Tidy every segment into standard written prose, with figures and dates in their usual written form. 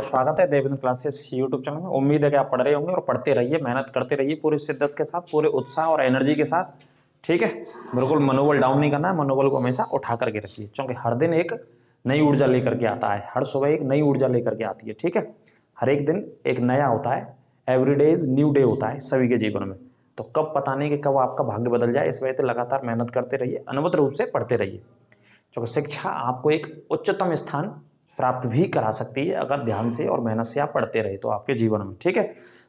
स्वागत है Devendra classes YouTube channel में। उम्मीद है कि आप पढ़ रहे होंगे और पढ़ते रहिए, मेहनत करते रहिए पूरी शिद्दत के साथ, पूरे उत्साह और एनर्जी के साथ। ठीक है, बिल्कुल मनोबल डाउन नहीं करना है, मनोबल को हमेशा उठा करके रखिए, क्योंकि हर दिन एक नई ऊर्जा लेकर के आता है, हर सुबह एक नई ऊर्जा लेकर के आती है। ठीक है, हर एक दिन एक नया होता है, every day is new day होता है सभी के जीवन में। तो कब पता नहीं कि कब आपका भाग्य बदल जाए, इस वजह से लगातार मेहनत करते रहिए, अनवरत रूप से पढ़ते रहिए, क्योंकि शिक्षा आपको एक उच्चतम स्थान प्राप्त भी करा सकती है अगर ध्यान से और मेहनत से आप पढ़ते रहे तो आपके जीवन में। ठीक है,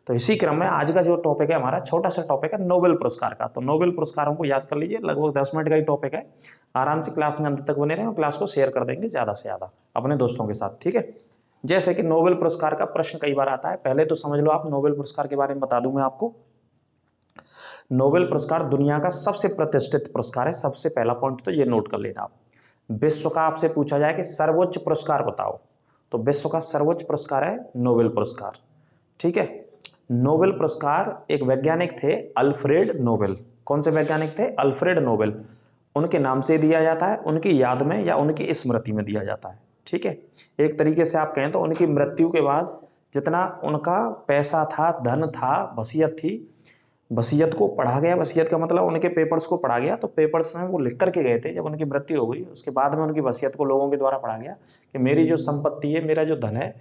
तो इसी क्रम में आज का जो टॉपिक है हमारा, छोटा सा टॉपिक है नोबेल पुरस्कार का। तो नोबेल पुरस्कारों को याद कर लीजिए, लगभग 10 मिनट का ही टॉपिक है। आराम से क्लास में अंत तक बने रहें और क्लास को शेयर कर देंगे ज़्यादा से ज़्यादा अपने दोस्तों के साथ। ठीक है, जैसे कि नोबेल पुरस्कार का प्रश्न कई बार आता है, पहले तो समझ लो आप नोबेल पुरस्कार के बारे में बता दूं मैं आपको। नोबेल पुरस्कार दुनिया का सबसे प्रतिष्ठित पुरस्कार है। सबसे पहला पॉइंट तो ये नोट कर लेना आप। विश्व का आपसे पूछा जाए कि सर्वोच्च पुरस्कार बताओ, तो विश्व का सर्वोच्च पुरस्कार है नोबेल पुरस्कार। ठीक है, नोबेल पुरस्कार एक वैज्ञानिक थे अल्फ्रेड नोबेल। कौन से वैज्ञानिक थे? Alfred Nobel. उनके नाम से दिया जाता है, उनकी याद में या उनकी स्मृति में दिया जाता है। ठीक है, एक तरीके से आप कहें तो उनकी मृत्यु के बाद जितना उनका पैसा था, धन था, वसीयत थी, वसीयत को पढ़ा गया। वसीयत का मतलब उनके पेपर्स को पढ़ा गया। तो पेपर्स में वो लिख करके गए थे, जब उनकी मृत्यु हो गई उसके बाद में उनकी वसीयत को लोगों के द्वारा पढ़ा गया कि मेरी जो संपत्ति है, मेरा जो धन है,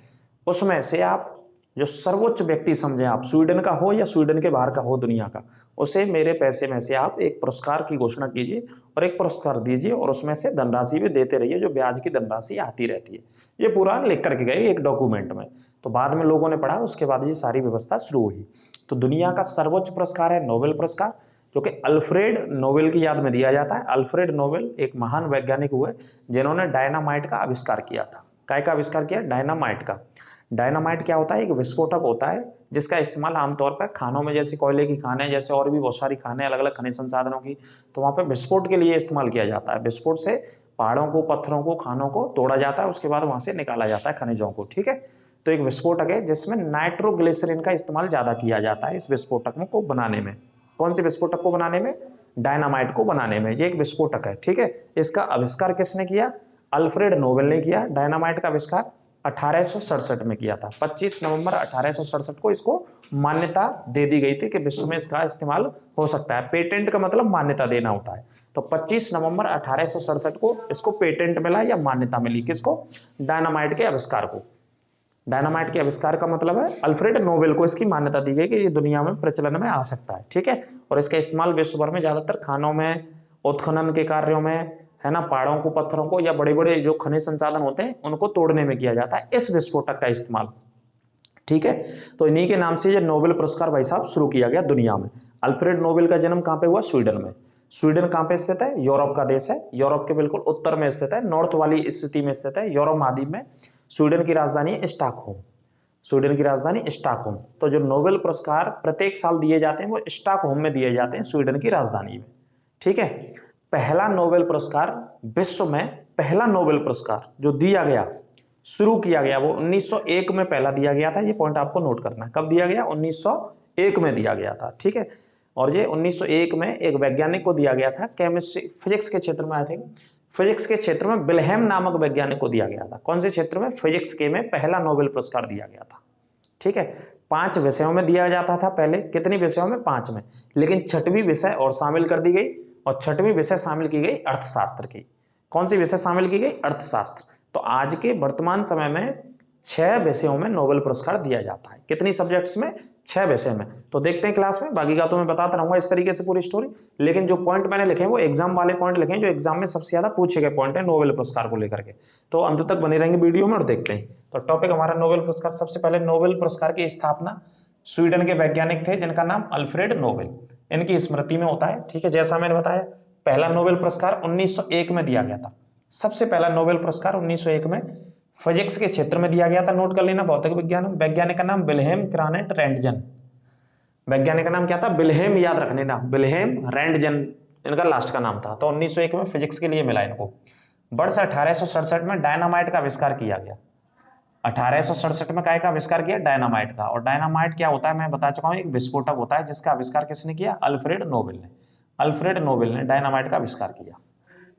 उसमें से आप जो सर्वोच्च व्यक्ति समझें, आप स्वीडन का हो या स्वीडन के बाहर का हो दुनिया का, उसे मेरे पैसे में से आप एक पुरस्कार की घोषणा कीजिए और एक पुरस्कार दीजिए, और उसमें से धनराशि भी देते रहिए, जो ब्याज की धनराशि आती रहती है। ये पूरा लिख करके गए एक डॉक्यूमेंट में। तो बाद में लोगों ने पढ़ा, उसके बाद ये सारी व्यवस्था शुरू हुई। तो दुनिया का सर्वोच्च पुरस्कार है नोबेल पुरस्कार, जो कि अल्फ्रेड नोबेल की याद में दिया जाता है। अल्फ्रेड नोबेल एक महान वैज्ञानिक हुए जिन्होंने डायनामाइट का आविष्कार किया था। काय का आविष्कार किया? डायनामाइट का। डायनामाइट क्या होता है? एक विस्फोटक होता है जिसका इस्तेमाल आमतौर पर खानों में, जैसे कोयले की खानें, जैसे और भी बहुत सारी खानें अलग अलग खनिज संसाधनों की, तो वहां पर विस्फोट के लिए इस्तेमाल किया जाता है। विस्फोट से पहाड़ों को, पत्थरों को, खानों को तोड़ा जाता है, उसके बाद वहां से निकाला जाता है खनिजों को। ठीक है, तो एक विस्फोटक है जिसमें नाइट्रोग्लिसरीन का इस्तेमाल ज्यादा किया जाता है इस विस्फोटक को बनाने में। कौन से विस्फोटक को बनाने में? डायनामाइट को बनाने में। ये एक विस्फोटक है। ठीक है, इसका आविष्कार किसने किया? अल्फ्रेड नोबेल ने किया। डायनामाइट का आविष्कार 1867 में किया था। 25 नवंबर 1867 को इसको मान्यता दे दी गई थी कि विश्व में इसका इस्तेमाल हो सकता है। पेटेंट का मतलब मान्यता देना होता है। तो 25 नवंबर 1867 को इसको पेटेंट मिला या मान्यता मिली। किसको? डायनामाइट के आविष्कार को। डायनामाइट के आविष्कार का मतलब है अल्फ्रेड नोबेल को इसकी मान्यता दी गई कि ये दुनिया में प्रचलन में आ सकता है। ठीक है, और इसका इस्तेमाल विश्व भर में ज्यादातर खानों में, उत्खनन के कार्यों में, है ना, पहाड़ों को, पत्थरों को या बड़े बड़े जो खनिज संसाधन होते हैं उनको तोड़ने में किया जाता है, इस विस्फोटक का इस्तेमाल। ठीक है, तो इन्हीं के नाम से ये नोबेल पुरस्कार भाई साहब शुरू किया गया दुनिया में। अल्फ्रेड नोबेल का जन्म कहां पे हुआ? स्वीडन में। स्वीडन कहां पे स्थित है? यूरोप का देश है। यूरोप के बिल्कुल उत्तर में स्थित है, नॉर्थ वाली स्थिति में स्थित है, यूरोप महाद्वीप में। स्वीडन की राजधानी है स्टॉकहोम। स्वीडन की राजधानी स्टॉकहोम। तो जो नोबेल पुरस्कार प्रत्येक साल दिए जाते हैं वो स्टॉकहोम में दिए जाते हैं, स्वीडन की राजधानी में। ठीक है, पहला नोबेल पुरस्कार, विश्व में पहला नोबेल पुरस्कार जो दिया गया, शुरू किया गया, वो 1901 में पहला दिया गया था। ये पॉइंट आपको नोट करना है। कब दिया गया? 1901 में दिया गया था। ठीक है, और ये 1901 में एक वैज्ञानिक को दिया गया था, केमिस्ट्री, फिजिक्स के क्षेत्र में। आई थिंक फिजिक्स के क्षेत्र में विल्हेम नामक वैज्ञानिक को दिया गया था। कौन से क्षेत्र में? फिजिक्स के में पहला नोबेल पुरस्कार दिया गया था। ठीक है, 5 विषयों में दिया जाता था पहले। कितनी विषयों में? 5 में। लेकिन 6वीं विषय और शामिल कर दी गई, और 6वीं विषय शामिल की गई अर्थशास्त्र की। कौन सी विषय शामिल की गई? अर्थशास्त्र। तो आज के वर्तमान समय में 6 विषयों में नोबेल पुरस्कार दिया जाता है। कितनी सब्जेक्ट्स में? 6 विषय में। तो देखते हैं क्लास में, बाकी का तो मैं बताता रहूंगा इस तरीके से पूरी स्टोरी। लेकिन जो पॉइंट मैंने लिखे हैं वो एग्जाम वाले पॉइंट लिखे हैं, जो एग्जाम में सबसे ज्यादा पूछे गए पॉइंट है नोबेल पुरस्कार को लेकर के। तो अंत तक बने रहेंगे वीडियो में और देखते हैं। तो टॉपिक हमारा नोबेल पुरस्कार। सबसे पहले नोबेल पुरस्कार की स्थापना स्वीडन के वैज्ञानिक थे जिनका नाम अल्फ्रेड नोबेल, इनकी स्मृति में होता है। ठीक है, जैसा मैंने बताया, पहला नोबेल पुरस्कार 1901 में दिया गया था। सबसे पहला नोबेल पुरस्कार 1901 में फिजिक्स के क्षेत्र में दिया गया था। नोट कर लेना, भौतिक विज्ञान। वैज्ञानिक का नाम विल्हेम क्रानेट रैंटजन। वैज्ञानिक का नाम क्या था? विल्हेम, याद रखने ना, विल्हेम रैंटजन इनका लास्ट का नाम था। तो 1901 में फिजिक्स के लिए मिला इनको। वर्ष 1867 में डायनामाइट का आविष्कार किया गया। 1867 में काय का आविष्कार किया? डायनामाइट का। और डायनामाइट क्या होता है मैं बता चुका हूं, एक विस्फोटक होता है जिसका आविष्कार किसने किया? अल्फ्रेड नोबेल ने। अल्फ्रेड नोबेल ने डायनामाइट का आविष्कार किया।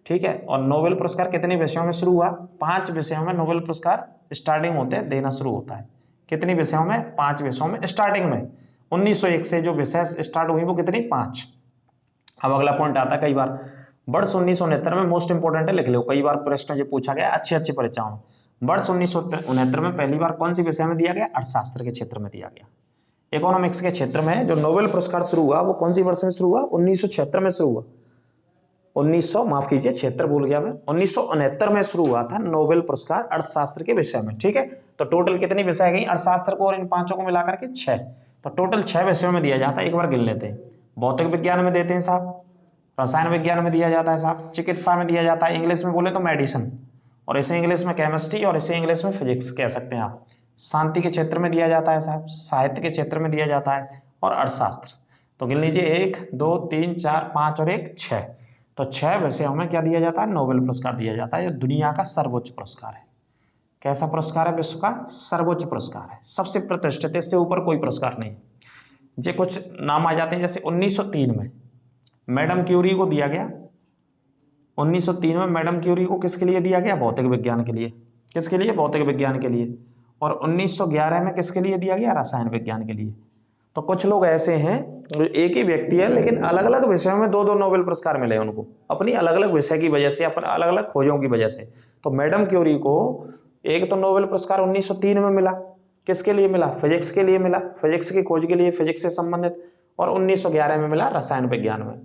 ठीक है। और नोबेल पुरस्कार कितने विषयों में शुरू हुआ? 5 विषयों में नोबेल पुरस्कार स्टार्टिंग होते हैं, देना शुरू होता है। कितने विषयों में? 5 विषयों में स्टार्टिंग में। 1901 से जो विषय स्टार्ट हुई वो कितनी? 5। अब अगला पॉइंट आता है, कई बार वर्ष 1969 में, मोस्ट इंपोर्टेंट है, लिख लो, कई बार प्रश्न जो पूछा गया अच्छी परीक्षाओं में। वर्ष 1969 में पहली बार कौन सी विषय में दिया गया? अर्थशास्त्र के क्षेत्र में दिया गया। इकोनॉमिक्स के क्षेत्र में जो नोबेल पुरस्कार शुरू हुआ वो कौन सी वर्ष में शुरू हुआ? 1976 में शुरू हुआ। 76 भूल गया मैं, 1969 में शुरू हुआ था नोबेल पुरस्कार अर्थशास्त्र के विषय में। ठीक है, तो टोटल कितनी विषय गई अर्थशास्त्र को और इन पांचों को मिलाकर के? 6। तो टोटल 6 विषयों में दिया जाता है, एक बार गिन लेते हैं। भौतिक विज्ञान में देते हैं साहब, रसायन विज्ञान में दिया जाता है साहब, चिकित्सा में दिया जाता है, इंग्लिश में बोले तो मेडिसिन, और इसे इंग्लिश में केमिस्ट्री, और इसे इंग्लिश में फिजिक्स कह सकते हैं आप। शांति के क्षेत्र में दिया जाता है साहब, साहित्य के क्षेत्र में दिया जाता है, और अर्थशास्त्र। तो गिन लीजिए 1 2 3 4 5 और 1 6। तो 6 विषयों में क्या दिया जाता है? नोबेल पुरस्कार दिया जाता है। ये दुनिया का सर्वोच्च पुरस्कार है। कैसा पुरस्कार है? विश्व का सर्वोच्च पुरस्कार है, सबसे प्रतिष्ठित, इससे ऊपर कोई पुरस्कार नहीं। ये कुछ नाम आ जाते हैं, जैसे 1903 में मैडम क्यूरी को दिया गया। 1903 में मैडम क्यूरी को किसके लिए दिया गया? भौतिक विज्ञान के लिए। किसके लिए? भौतिक विज्ञान के लिए। और 1911 में किसके लिए दिया गया? रसायन विज्ञान के लिए। तो कुछ लोग ऐसे हैं, एक ही व्यक्ति है लेकिन अलग अलग विषयों में 2-2 नोबेल पुरस्कार मिले उनको, अपनी अलग अलग विषय की वजह से, अपने अलग अलग खोजों की वजह से। तो मैडम क्यूरी को एक तो नोबेल पुरस्कार 1903 में मिला, किसके लिए मिला? फिजिक्स के लिए मिला, फिजिक्स की खोज के लिए, फिजिक्स से संबंधित। और 1911 में मिला रसायन विज्ञान में।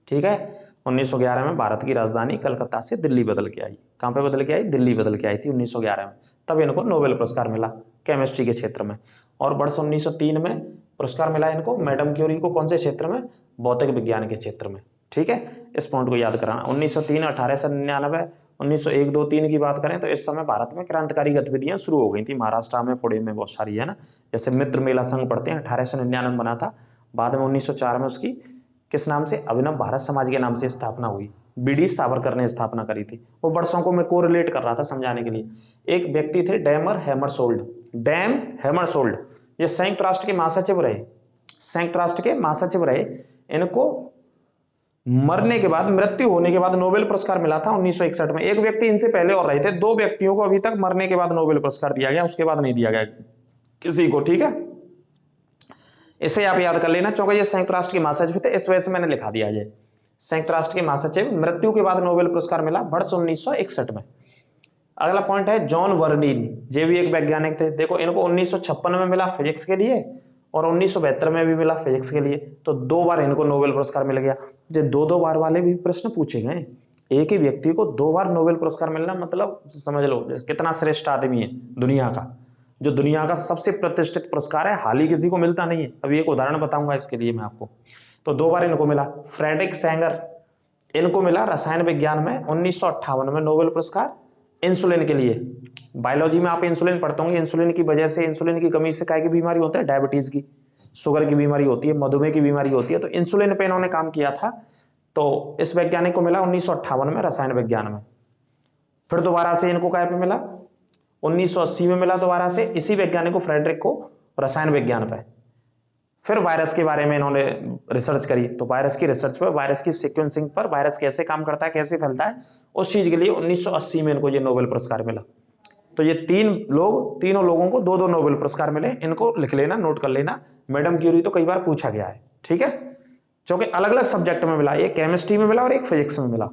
ठीक है, 1911 में भारत की राजधानी कलकत्ता से दिल्ली बदल के आई। कहां पे बदल के आई? दिल्ली बदल के आई थी 1911 में। तब इनको नोबेल पुरस्कार मिला केमिस्ट्री के क्षेत्र में। और वर्ष 1903 में पुरस्कार मिला इनको, मैडम क्यूरी को, कौन से क्षेत्र में? भौतिक विज्ञान के क्षेत्र में। ठीक है, इस पॉइंट को याद कराना। 1903, 1899, 1901, 2, 3 की बात करें तो इस समय भारत में क्रांतिकारी गतिविधियां शुरू हो गई थी। महाराष्ट्र में, पुणे में बहुत सारी है ना। जैसे मित्र मेला संघ पढ़ते हैं, 1899 में बना था। बाद में 1904 में उसकी किस नाम से? अभिनव भारत समाज के नाम से स्थापना हुई। बीडी सावरकर ने स्थापना करी थी। वो वर्षों को मैं कोरिलेट कर रहा था समझाने के लिए। एक व्यक्ति थे डैमर हैमरशोल्ड, डैम हैमरशोल्ड, ये संयुक्त राष्ट्र के महासचिव रहे, संयुक्त राष्ट्र के महासचिव रहे। इनको मरने के बाद, मृत्यु होने के बाद नोबेल पुरस्कार मिला था 1961 में। एक व्यक्ति इनसे पहले और रहे थे, 2 व्यक्तियों को अभी तक मरने के बाद नोबेल पुरस्कार दिया गया, उसके बाद नहीं दिया गया किसी को। ठीक है, इसे आप याद कर लेना, क्योंकि ये संयुक्त राष्ट्र के महासचिव थे, इस वजह से मैंने लिखा दिया। ये संयुक्त राष्ट्र के महासचिव, मृत्यु के बाद नोबेल पुरस्कार मिला वर्ष 1961 में। अगला पॉइंट है जॉन वर्निन, ये भी एक वैज्ञानिक थे। देखो, इनको 1956 में मिला फिजिक्स के लिए, और 1972 में भी मिला फिजिक्स के लिए। तो 2 बार इनको नोबेल पुरस्कार मिल गया। ये 2-2 बार वाले भी प्रश्न पूछे गए। एक ही व्यक्ति को 2 बार नोबेल पुरस्कार मिलना, मतलब समझ लो कितना श्रेष्ठ आदमी है दुनिया का, जो दुनिया का सबसे प्रतिष्ठित पुरस्कार है, हाल ही किसी को मिलता नहीं है। अभी एक उदाहरण बताऊंगा इसके लिए मैं आपको। तो 2 बार इनको मिला। फ्रेडरिक सेंगर, इनको मिला रसायन विज्ञान में 1958 में नोबेल पुरस्कार, इंसुलिन के लिए। बायोलॉजी में आप इंसुलिन पढ़ते होंगे, इंसुलिन की वजह से, इंसुलिन की कमी से काय की बीमारी होती है? डायबिटीज की, शुगर की बीमारी होती है, मधुमेह की बीमारी होती है। तो इंसुलिन पे इन्होंने काम किया था। तो इस वैज्ञानिक को मिला 1958 में रसायन विज्ञान में। फिर दोबारा से इनको काय पे मिला? 1980 में मिला दोबारा से इसी वैज्ञानिक को, फ्रेडरिक को, रसायन विज्ञान पे। फिर वायरस के बारे में इन्होंने रिसर्च करी, तो वायरस की रिसर्च पर, वायरस की सीक्वेंसिंग पर, वायरस कैसे काम करता है, कैसे फैलता है, उस चीज के लिए 1980 में इनको ये नोबेल पुरस्कार मिला। तो ये तीनों लोगों को 2-2 नोबेल पुरस्कार मिले। इनको लिख लेना, नोट कर लेना। मैडम क्यूरी तो कई बार पूछा गया है। ठीक है, क्योंकि अलग अलग सब्जेक्ट में मिला, एक केमिस्ट्री में मिला और एक फिजिक्स में मिला।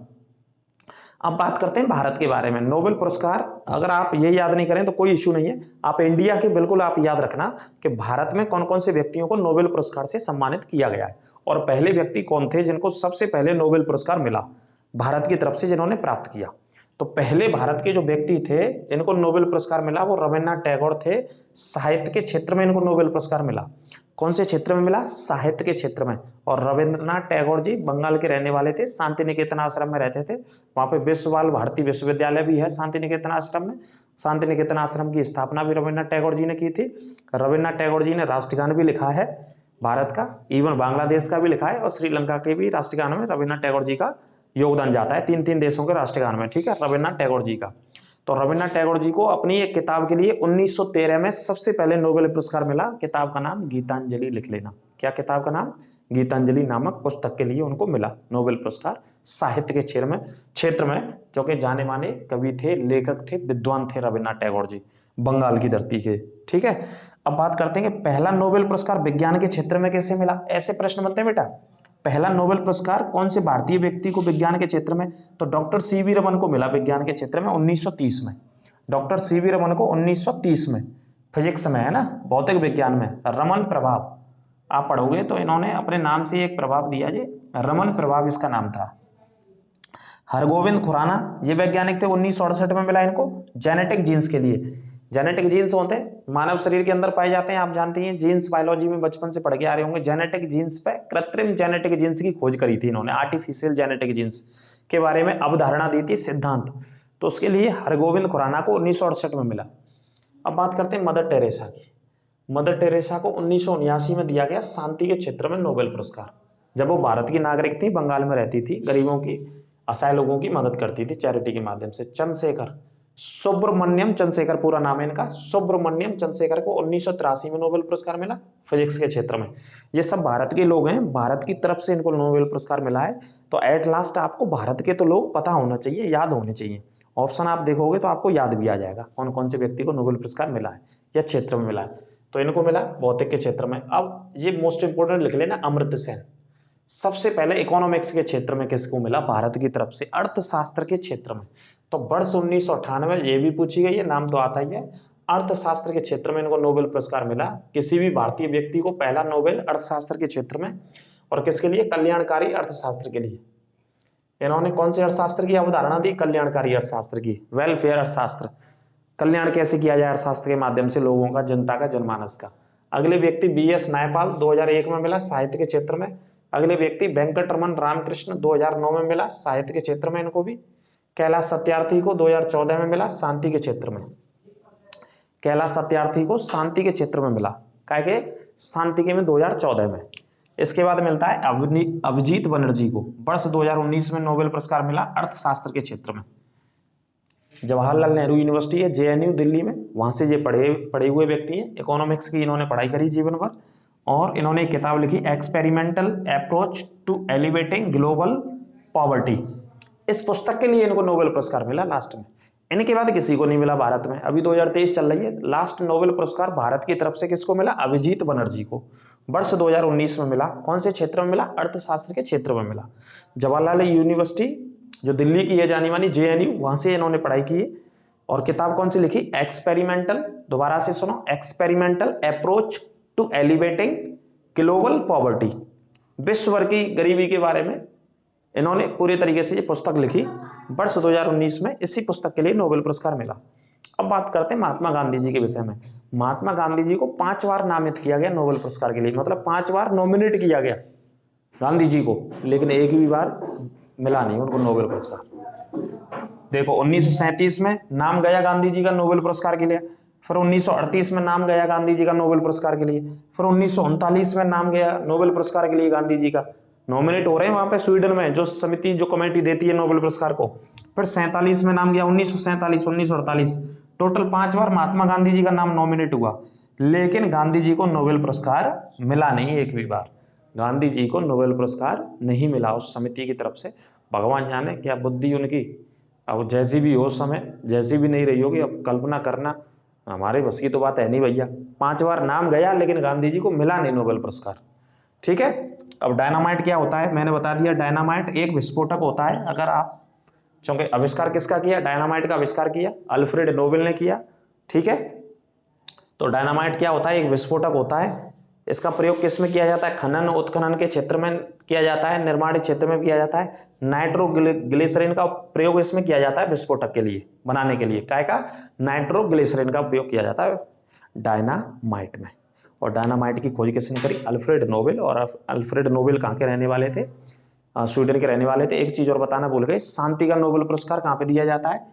अब बात करते हैं भारत के बारे में। नोबेल पुरस्कार अगर आप ये याद नहीं करें तो कोई इश्यू नहीं है, आप इंडिया के बिल्कुल आप याद रखना कि भारत में कौन कौन से व्यक्तियों को नोबेल पुरस्कार से सम्मानित किया गया है, और पहले व्यक्ति कौन थे जिनको सबसे पहले नोबेल पुरस्कार मिला भारत की तरफ से, जिन्होंने प्राप्त किया। तो पहले भारत के जो व्यक्ति थे जिनको नोबेल पुरस्कार मिला वो रविन्द्रनाथ टैगोर थे। साहित्य के क्षेत्र में इनको नोबेल पुरस्कार मिला। कौन से क्षेत्र में मिला? साहित्य के क्षेत्र में। और रविन्द्रनाथ टैगोर जी बंगाल के रहने वाले थे, शांति निकेतन आश्रम में रहते थे। वहां पे विश्व बाल भारती विश्वविद्यालय भी है शांति निकेतन आश्रम में। शांति निकेतन आश्रम की स्थापना भी रविन्द्रनाथ टैगोर जी ने की थी। रविन्द्रनाथ टैगोर जी ने राष्ट्रगान भी लिखा है भारत का, इवन बांग्लादेश का भी लिखा है, और श्रीलंका के भी राष्ट्रगान में रविन्द्रनाथ टैगोर जी का योगदान जाता है, 3-3 देशों के राष्ट्रगान में। ठीक है, रविन्द्रनाथ टैगोर जी का। तो रविन्द्रनाथ टैगोर जी को अपनी एक किताब के लिए 1913 में सबसे पहले नोबेल पुरस्कार मिला। किताब का नाम गीतांजलि, लिख लेना। क्या किताब का नाम? गीतांजलि नामक पुस्तक के लिए उनको मिला नोबेल पुरस्कार साहित्य के क्षेत्र में, जो कि जाने माने कवि थे, लेखक थे, विद्वान थे रविन्द्रनाथ टैगोर जी, बंगाल की धरती के। ठीक है, अब बात करते हैं कि पहला नोबेल पुरस्कार विज्ञान के क्षेत्र में किसे मिला। ऐसे प्रश्न बनते हैं बेटा, पहला नोबेल पुरस्कार कौन से भारतीय व्यक्ति को विज्ञान के क्षेत्र में, तो डॉक्टर सीवी रमन को मिला विज्ञान के क्षेत्र में 1930 में। डॉक्टर सीवी रमन को 1930 में, फिजिक्स में है ना, भौतिक विज्ञान में रमन प्रभाव आप पढ़ोगे तो इन्होंने अपने नाम से एक प्रभाव दिया, जी रमन प्रभाव इसका नाम था। हरगोविंद खुराना ये वैज्ञानिक थे, 1968 में मिला इनको जेनेटिक जीन्स के लिए। जेनेटिक जीन्स होते हैं मानव शरीर के अंदर पाए जाते हैं, आप जानती हैं, जीन्स बायोलॉजी में बचपन से पढ़ के आ रहे होंगे। जेनेटिक जीन्स पे कृत्रिम जेनेटिक जीन्स की खोज करी थी इन्होंने, आर्टिफिशियल जेनेटिक जीन्स के बारे में अवधारणा दी थी, सिद्धांत, तो उसके लिए हरगोविंद खुराना को 1968 में मिला। अब बात करते हैं मदर टेरेसा की। मदर टेरेसा को 1979 में दिया गया शांति के क्षेत्र में नोबेल पुरस्कार, जब वो भारत की नागरिक थी, बंगाल में रहती थी, गरीबों की, असहाय लोगों की मदद करती थी चैरिटी के माध्यम से। चंद्रशेखर सुब्रमण्यम चंद्रशेखर पूरा नाम है इनका, सुब्रमण्यम चंद्रशेखर को 1983 में नोबेल पुरस्कार मिला फिजिक्स के क्षेत्र में। ये सब भारत के लोग हैं, भारत की तरफ से इनको नोबेल पुरस्कार मिला है। तो एट लास्ट आपको भारत के तो लोग पता होना चाहिए, याद होने चाहिए। ऑप्शन आप देखोगे तो आपको याद भी आ जाएगा कौन कौन से व्यक्ति को नोबेल पुरस्कार मिला है या क्षेत्र में मिला है। तो इनको मिला भौतिक के क्षेत्र में। अब ये मोस्ट इंपोर्टेंट लिख लेना, अमर्त्य सेन। सबसे पहले इकोनॉमिक्स के क्षेत्र में किसको मिला भारत की तरफ से, अर्थशास्त्र के क्षेत्र में। तो वर्ष 1998 ये भी पूछी गई है, नाम तो आता ही है। अर्थशास्त्र के क्षेत्र में इनको नोबेल पुरस्कार मिला, किसी भी भारतीय व्यक्ति को पहला नोबेल अर्थशास्त्र के क्षेत्र में। और किसके लिए, कल्याणकारी अर्थशास्त्र के लिए। इन्होंने कौन से अर्थशास्त्र की अवधारणा दी, कल्याणकारी अर्थशास्त्र की, वेलफेयर अर्थशास्त्र, कल्याण कैसे किया जाए अर्थशास्त्र के माध्यम से लोगों का, जनता का, जनमानस का। अगले व्यक्ति BS नायपाल 2001 में मिला साहित्य के क्षेत्र में। अगले व्यक्ति वेंकटरमन रामकृष्ण 2009 में मिला साहित्य के क्षेत्र में इनको भी। कैलाश सत्यार्थी को 2014 में मिला शांति के क्षेत्र में। कैलाश सत्यार्थी को शांति के क्षेत्र में मिला, क्या के शांति के में 2014 में। इसके बाद मिलता है अभिजीत बनर्जी को वर्ष 2019 में नोबेल पुरस्कार मिला अर्थशास्त्र के क्षेत्र में। जवाहरलाल नेहरू यूनिवर्सिटी है JNU दिल्ली में, वहां से ये पढ़े हुए व्यक्ति हैं। इकोनॉमिक्स की इन्होंने पढ़ाई करी जीवन भर, और इन्होंने एक किताब लिखी experimental approach to alleviating global poverty. इस पुस्तक के लिए इनको नोबेल पुरस्कार मिला लास्ट में। इनके बाद किसी को नहीं मिला भारत में। अभी 2023 चल रही है, लास्ट नोबेल पुरस्कार भारत की तरफ से किसको मिला, अभिजीत बनर्जी को वर्ष 2019 में मिला। कौन से क्षेत्र में मिला, अर्थशास्त्र के क्षेत्र में मिला। जवाहरलाल यूनिवर्सिटी जो दिल्ली की है जानी मानी, JNU, वहां से इन्होंने पढ़ाई की। और किताब कौन सी लिखी, एक्सपेरिमेंटल, दोबारा से सुनो, experimental approach to alleviating global poverty, विश्व भर की गरीबी के बारे में इन्होंने पूरे तरीके से ये पुस्तक लिखी वर्ष 2019 में। इसी पुस्तक के लिए नोबेल पुरस्कार मिला। अब बात करते हैं महात्मा गांधी जी के विषय में। महात्मा गांधी जी को 5 बार नामित किया गया नोबेल पुरस्कार के लिए, मतलब 5 बार नॉमिनेट किया गया गांधी जी को, लेकिन एक भी बार मिला नहीं उनको नोबेल पुरस्कार। देखो 1937 में नाम गया गांधी जी का नोबेल पुरस्कार के लिए, फिर 1938 में नाम गया गांधी जी का नोबेल पुरस्कार के लिए, फिर 1939 में नाम गया नोबेल पुरस्कार के लिए गांधी जी का। नॉमिनेट हो रहे हैं वहां पे स्वीडन में जो समिति, जो कमेटी देती है नोबेल पुरस्कार को। फिर 47 में नाम गया, 1947, 1948, टोटल 5 बार महात्मा गांधी जी का नाम नॉमिनेट हुआ, लेकिन गांधी जी को नोबेल पुरस्कार मिला नहीं एक भी बार। गांधी जी को नोबेल पुरस्कार नहीं मिला उस समिति की तरफ से। भगवान जाने क्या बुद्धि उनकी, अब जैसी भी हो समय, जैसी भी नहीं रही होगी, अब कल्पना करना हमारे बस की तो बात है नहीं भैया। 5 बार नाम गया लेकिन गांधी जी को मिला नहीं नोबेल पुरस्कार। ठीक है, अब डायनामाइट क्या होता है मैंने बता दिया। डायनामाइट एक विस्फोटक होता है। अगर आप, चूंकि आविष्कार किसका किया, डायनामाइट का आविष्कार किया अल्फ्रेड नोबेल ने किया। ठीक है, तो डायनामाइट क्या होता है, एक विस्फोटक होता है। इसका प्रयोग किस में किया जाता है, खनन उत्खनन के क्षेत्र में किया जाता है, निर्माण क्षेत्र में किया जाता है। नाइट्रोग्लिसरीन का प्रयोग इसमें किया जाता है विस्फोटक के लिए बनाने के लिए, काय का, नाइट्रोग्लिसरीन का उपयोग किया जाता है डायनामाइट में। और डायनामाइट की खोज किसने करी, अल्फ्रेड नोबेल। और अल्फ्रेड नोबेल कहाँ के रहने वाले थे, स्वीडन के रहने वाले थे। एक चीज और बताना भूल गए, शांति का नोबेल पुरस्कार कहाँ पे दिया जाता है,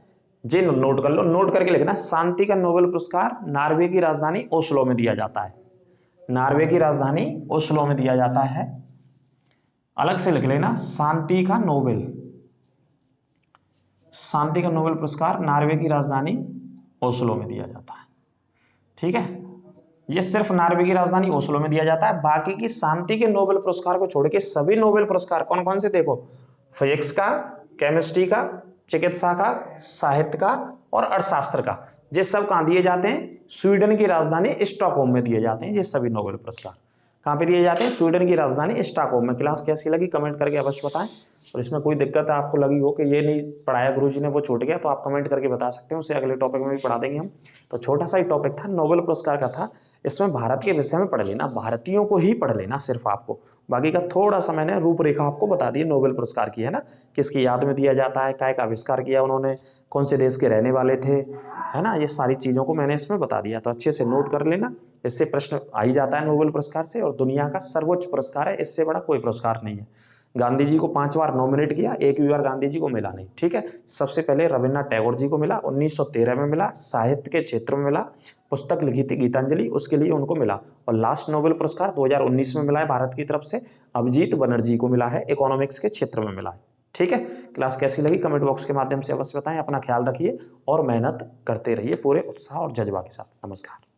जी नोट कर लो, नोट करके लिखना। शांति का नोबेल पुरस्कार नॉर्वे की राजधानी ओस्लो में दिया जाता है। नॉर्वे की राजधानी ओस्लो में दिया जाता है, अलग से लिख लेना। शांति का नोबेल पुरस्कार नॉर्वे की राजधानी ओस्लो में दिया जाता है। ठीक है, ये सिर्फ नॉर्वे की राजधानी ओस्लो में दिया जाता है। बाकी की शांति के नोबेल पुरस्कार को छोड़ के सभी नोबेल पुरस्कार कौन कौन से, देखो, फिजिक्स का, केमिस्ट्री का, चिकित्सा का, साहित्य का और अर्थशास्त्र का, ये सब कहाँ दिए जाते हैं? स्वीडन की राजधानी स्टॉकहोम में दिए जाते हैं। ये सभी नोबेल पुरस्कार कहाँ पे दिए जाते हैं? स्वीडन की राजधानी स्टॉकहोम में। क्लास कैसी लगी कमेंट करके अवश्य बताएं। और इसमें कोई दिक्कत आपको लगी हो कि ये नहीं पढ़ाया गुरुजी ने, वो छूट गया, तो आप कमेंट करके बता सकते हैं, उसे अगले टॉपिक में भी पढ़ा देंगे हम। तो छोटा सा ही टॉपिक था, नोबेल पुरस्कार का था। इसमें भारत के विषय में पढ़ लेना, भारतीयों को ही पढ़ लेना सिर्फ आपको। बाकी का थोड़ा सा मैंने रूपरेखा आपको बता दी नोबेल पुरस्कार की, है ना, किसकी याद में दिया जाता है, काय का आविष्कार किया उन्होंने, कौन से देश के रहने वाले थे, है ना, ये सारी चीज़ों को मैंने इसमें बता दिया। तो अच्छे से नोट कर लेना, इससे प्रश्न आ ही जाता है नोबेल पुरस्कार से, और दुनिया का सर्वोच्च पुरस्कार है, इससे बड़ा कोई पुरस्कार नहीं है। गांधी जी को 5 बार नॉमिनेट किया, एक भी बार गांधी जी को मिला नहीं, ठीक है। सबसे पहले रविन्द्रनाथ टैगोर जी को मिला, 1913 में मिला, साहित्य के क्षेत्र में मिला, पुस्तक लिखी थी गीतांजलि, उसके लिए उनको मिला। और लास्ट नोबेल पुरस्कार 2019 में मिला है भारत की तरफ से, अभिजीत बनर्जी को मिला है, इकोनॉमिक्स के क्षेत्र में मिला है। ठीक है, क्लास कैसी लगी कमेंट बॉक्स के माध्यम से अवश्य बताएं। अपना ख्याल रखिए और मेहनत करते रहिए पूरे उत्साह और जज्बा के साथ। नमस्कार।